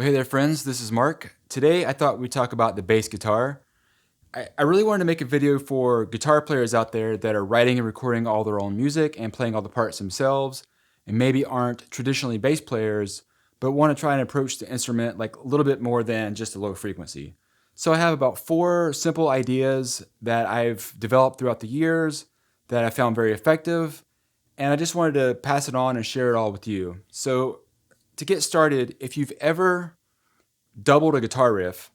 Well, hey there friends, this is Mark. Today I thought we'd talk about the bass guitar. I really wanted to make a video for guitar players out there that are writing and recording all their own music and playing all the parts themselves, and maybe aren't traditionally bass players, but want to try and approach the instrument like a little bit more than just a low frequency. So I have about 4 simple ideas that I've developed throughout the years that I found very effective, and I just wanted to pass it on and share it all with you. So to get started, if you've ever doubled a guitar riff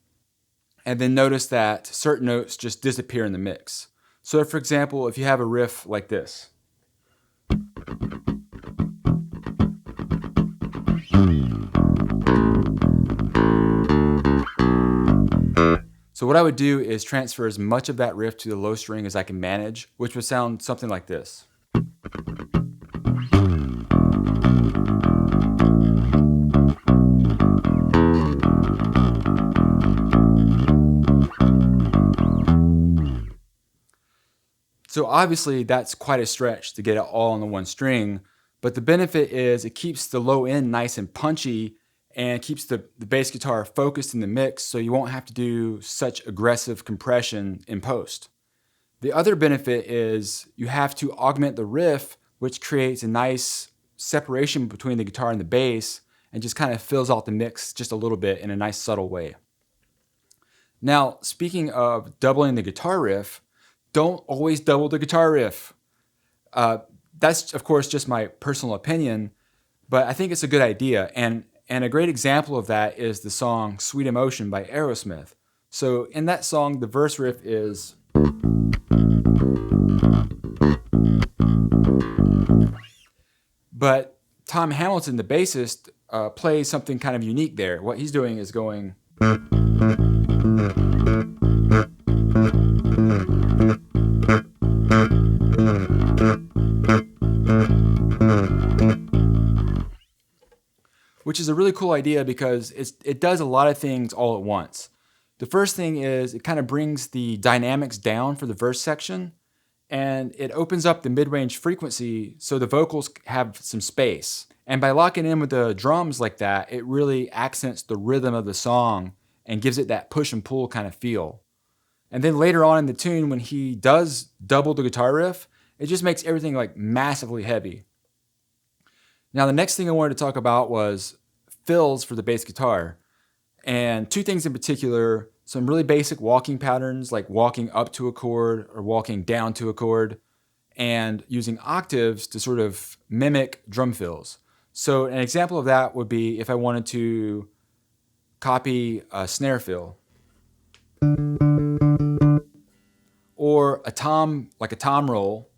and then noticed that certain notes just disappear in the mix. So for example, if you have a riff like this. So what I would do is transfer as much of that riff to the low string as I can manage, which would sound something like this. So obviously that's quite a stretch to get it all on the one string, but the benefit is it keeps the low end nice and punchy and keeps the bass guitar focused in the mix, so you won't have to do such aggressive compression in post. The other benefit is you have to augment the riff, which creates a nice separation between the guitar and the bass and just kind of fills out the mix just a little bit in a nice subtle way. Now, speaking of doubling the guitar riff, don't always double the guitar riff. That's, of course, just my personal opinion, but I think it's a good idea. And a great example of that is the song Sweet Emotion by Aerosmith. So in that song, the verse riff is... But Tom Hamilton, the bassist, plays something kind of unique there. What he's doing is going... which is a really cool idea because it does a lot of things all at once. The first thing is it kind of brings the dynamics down for the verse section, and it opens up the mid-range frequency so the vocals have some space. And by locking in with the drums like that, it really accents the rhythm of the song and gives it that push and pull kind of feel. And then later on in the tune, when he does double the guitar riff, it just makes everything like massively heavy. Now, the next thing I wanted to talk about was fills for the bass guitar. And 2 things in particular, some really basic walking patterns like walking up to a chord or walking down to a chord, and using octaves to sort of mimic drum fills. So an example of that would be if I wanted to copy a snare fill, or a tom, like a tom roll,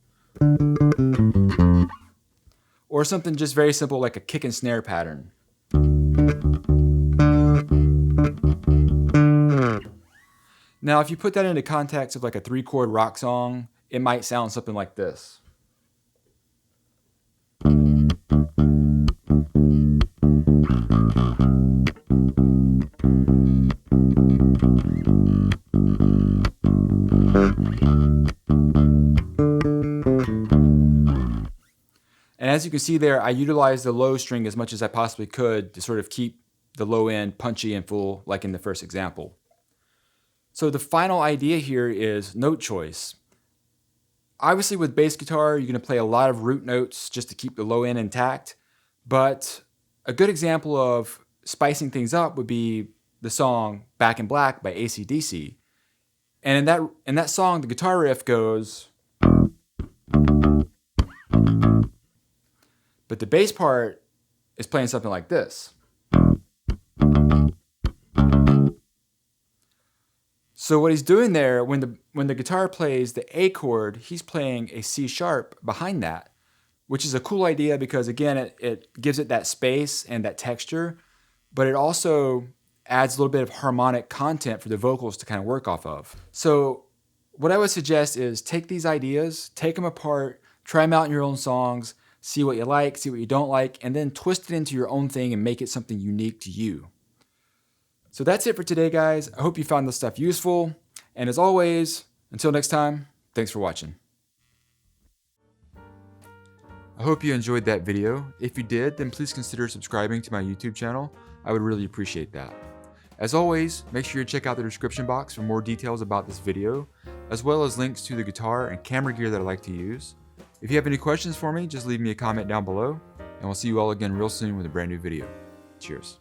or something just very simple like a kick and snare pattern. Now, if you put that into context of like a 3-chord rock song, it might sound something like this. And as you can see there, I utilized the low string as much as I possibly could to sort of keep the low end punchy and full, like in the first example. So the final idea here is note choice. Obviously with bass guitar, you're going to play a lot of root notes just to keep the low end intact, but a good example of spicing things up would be the song Back in Black by AC/DC. And in that song, the guitar riff goes... but the bass part is playing something like this. So what he's doing there, when the guitar plays the A chord, he's playing a C sharp behind that, which is a cool idea because, again, it gives it that space and that texture, but it also adds a little bit of harmonic content for the vocals to kind of work off of. So what I would suggest is take these ideas, take them apart, try them out in your own songs, see what you like, see what you don't like, and then twist it into your own thing and make it something unique to you. So that's it for today, guys. I hope you found this stuff useful. And as always, until next time, thanks for watching. I hope you enjoyed that video. If you did, then please consider subscribing to my YouTube channel. I would really appreciate that. As always, make sure you check out the description box for more details about this video, as well as links to the guitar and camera gear that I like to use. If you have any questions for me, just leave me a comment down below, and we'll see you all again real soon with a brand new video. Cheers.